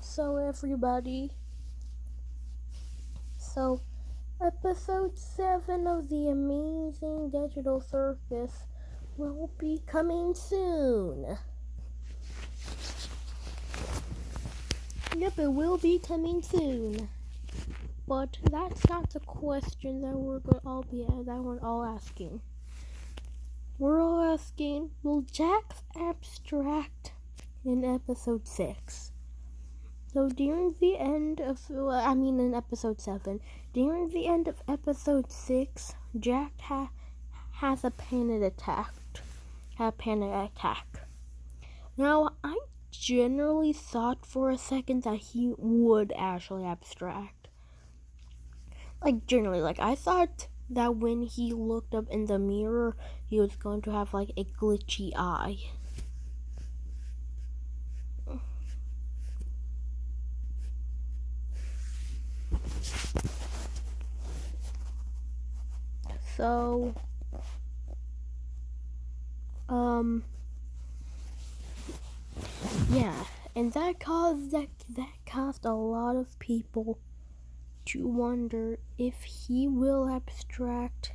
So everybody, so episode 7 of the amazing digital circus will be coming soon. Yep, it will be coming soon. But that's not the question that we're all asking. We're all asking, will Jax abstract in episode 6? So during the end of, in episode 7, during the end of episode 6, Jack has a panic attack. Now, I generally thought for a second that he would actually abstract. I thought that when he looked up in the mirror, he was going to have, a glitchy eye. So, yeah, and that caused a lot of people to wonder if he will abstract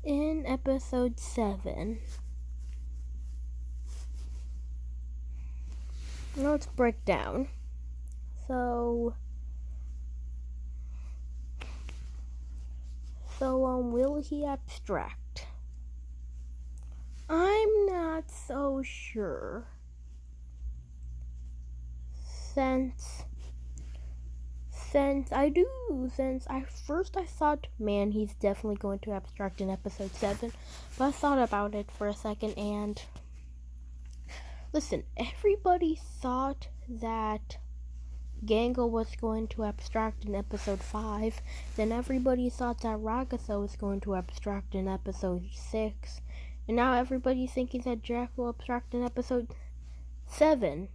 in episode 7. Now let's break down. So, will he abstract? I'm not so sure. Since I thought, man, he's definitely going to abstract in episode 7, but I thought about it for a second, and listen, everybody thought that Gango was going to abstract in episode 5, then everybody thought that Ragatha was going to abstract in episode 6, and now everybody's thinking that Jack will abstract in episode 7.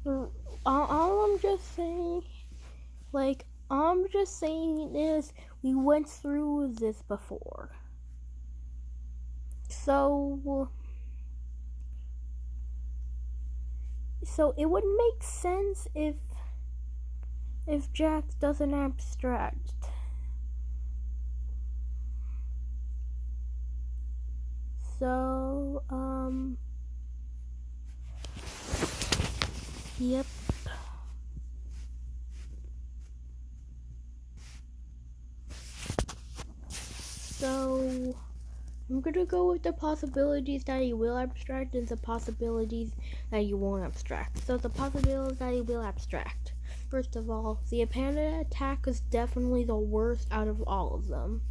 All I'm just saying is we went through this before. So it would make sense if Jax doesn't abstract. So, yep. So, I'm gonna go with the possibilities that he will abstract and the possibilities that he won't abstract. So, the possibilities that he will abstract. First of all, the panda attack is definitely the worst out of all of them.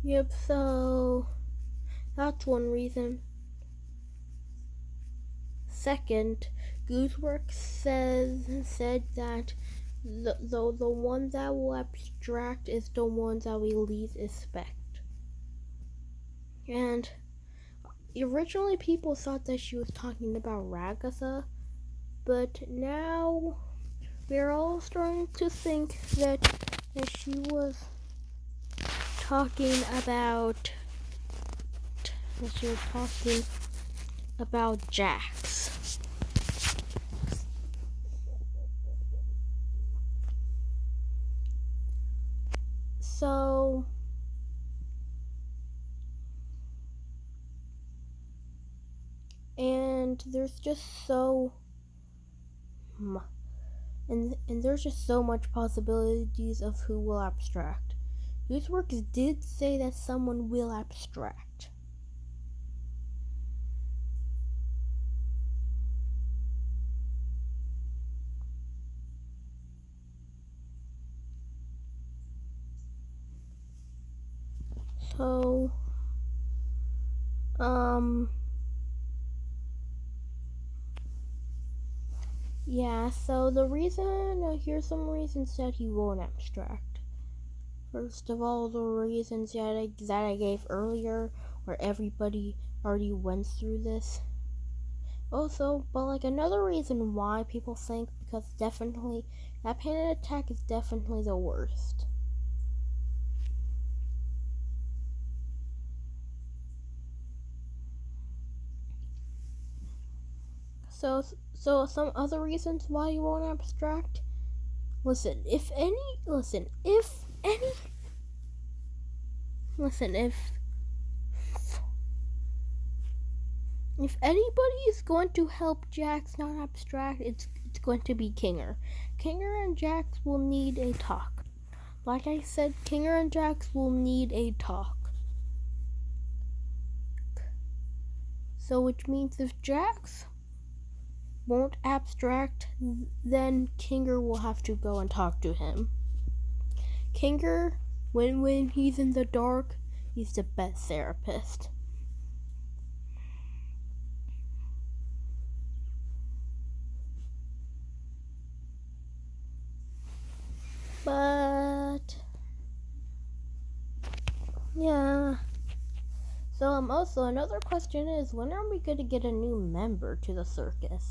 Yep, so that's one reason. Second, Gooseworks said that the one that will abstract is the one that we least expect. And originally people thought that she was talking about Ragatha, but now we're all starting to think that she was talking about Jax. So, and there's just so much possibilities of who will abstract. Gooseworks did say that someone will abstract. So, yeah, so here's some reasons that he won't abstract. First of all, the reasons that I gave earlier, where everybody already went through this. Also, but another reason why people think, because definitely, that panic attack is definitely the worst. So some other reasons why you won't abstract. Listen, if anybody is going to help Jax not abstract, it's going to be Kinger. Kinger and Jax will need a talk. Like I said, Kinger and Jax will need a talk. So which means if Jax won't abstract, then Kinger will have to go and talk to him. Kinger, when he's in the dark, he's the best therapist. But yeah. So also another question is, when are we going to get a new member to the circus?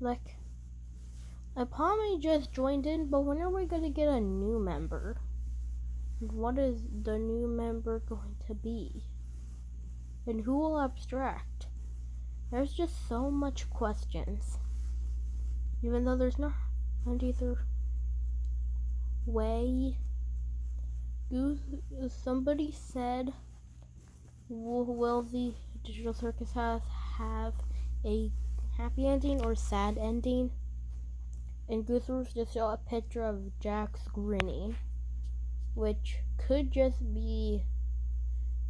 Like, I probably just joined in, but when are we going to get a new member? What is the new member going to be? And who will abstract? There's just so much questions. Even though there's not either way. Somebody said, will the digital circus have a happy ending or sad ending? And Goosebumps just showed a picture of Jax grinning, which could just be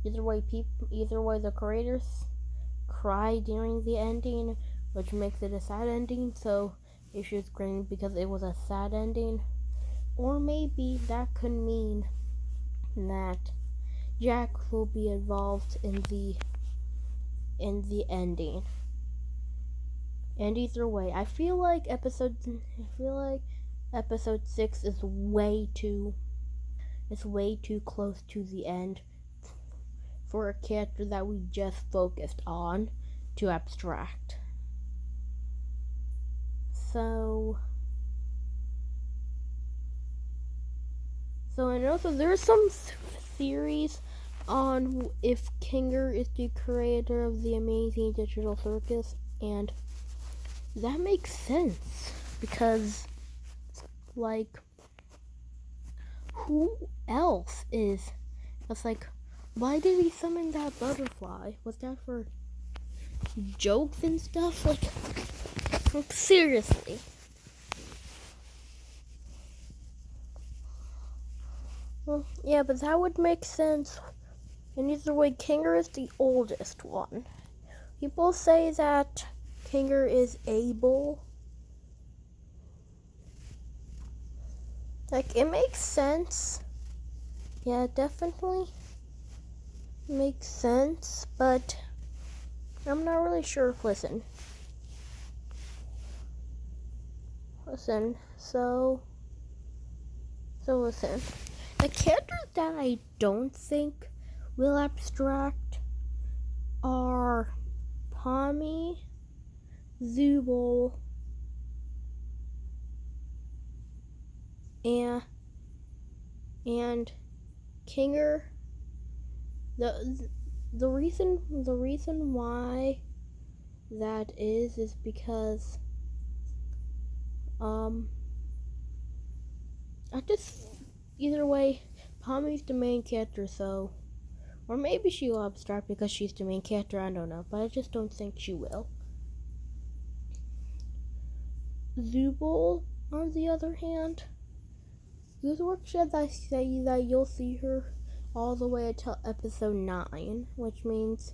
either way. The creators cry during the ending, which makes it a sad ending. So if she was grinning because it was a sad ending, or maybe that could mean that Jax will be involved in the ending. And either way, I feel like episode 6 is way too close to the end for a character that we just focused on to abstract. So and also there's some theories on if Kinger is the creator of the amazing digital circus, and that makes sense because, like, who else is? It's like, why did he summon that butterfly? Was that for jokes and stuff? Like seriously. Well, yeah, but that would make sense. And either way, Kinger is the oldest one. People say that Kinger is able. Like, it makes sense. Yeah, it definitely makes sense, but I'm not really sure. Listen. So listen. The characters that I don't think will abstract are Pommy, Zubul, and Kinger. The reason why that is because I just, either way, Pommy's the main character, so, or maybe she will abstract because she's the main character, I don't know, but I just don't think she will. Zubul, on the other hand, Goosework said that you'll see her all the way until episode 9, which means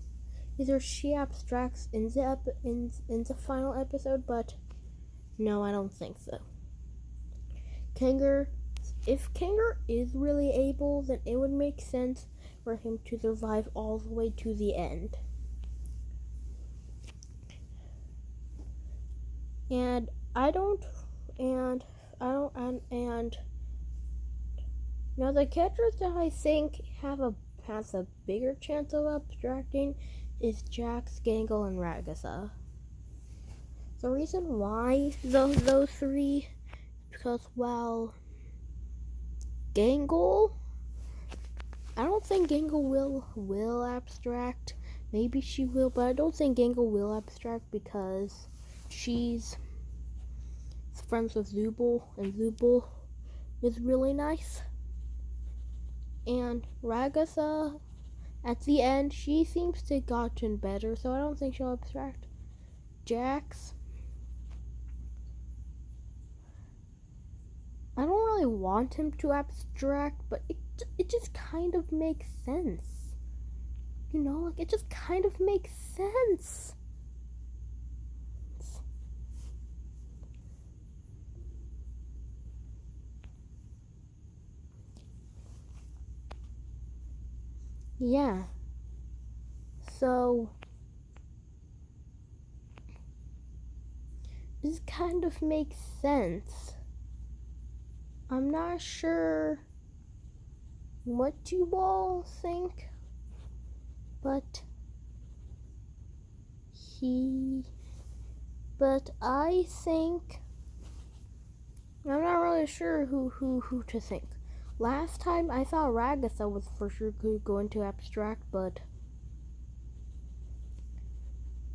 either she abstracts in the final episode, but no, I don't think so. If Kinger is really able, then it would make sense for him to survive all the way to the end. And now the characters that I think has a bigger chance of abstracting is Jax, Gangle, and Ragasa. The reason why those three, because, well, Gangle I don't think Gangle will abstract. Maybe she will, but I don't think Gangle will abstract because she's friends with Zubul, and Zubul is really nice. And Ragatha, at the end, she seems to have gotten better, so I don't think she'll abstract. Jax, I don't really want him to abstract, but it just kind of makes sense. You know, like, it just kind of makes sense. Yeah. So, this kind of makes sense. I'm not sure what you all think, but I think I'm not really sure who to think. Last time I thought Ragatha was for sure going to abstract, but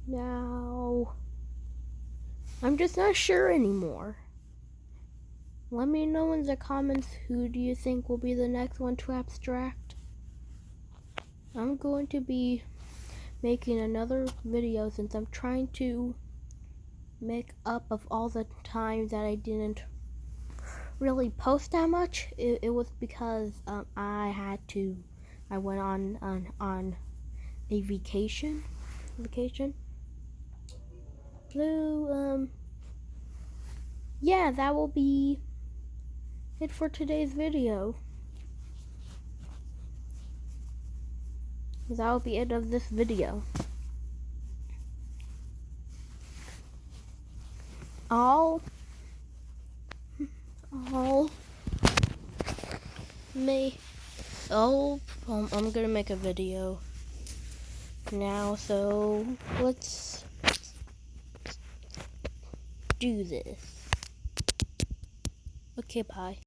now I'm just not sure anymore. Let me know in the comments who do you think will be the next one to abstract. I'm going to be making another video since I'm trying to make up of all the time that I didn't really post that much. It was because I went on a vacation. So yeah, that will be it for today's video. That will be it of this video. I'm gonna make a video now, so let's do this. Okay, bye.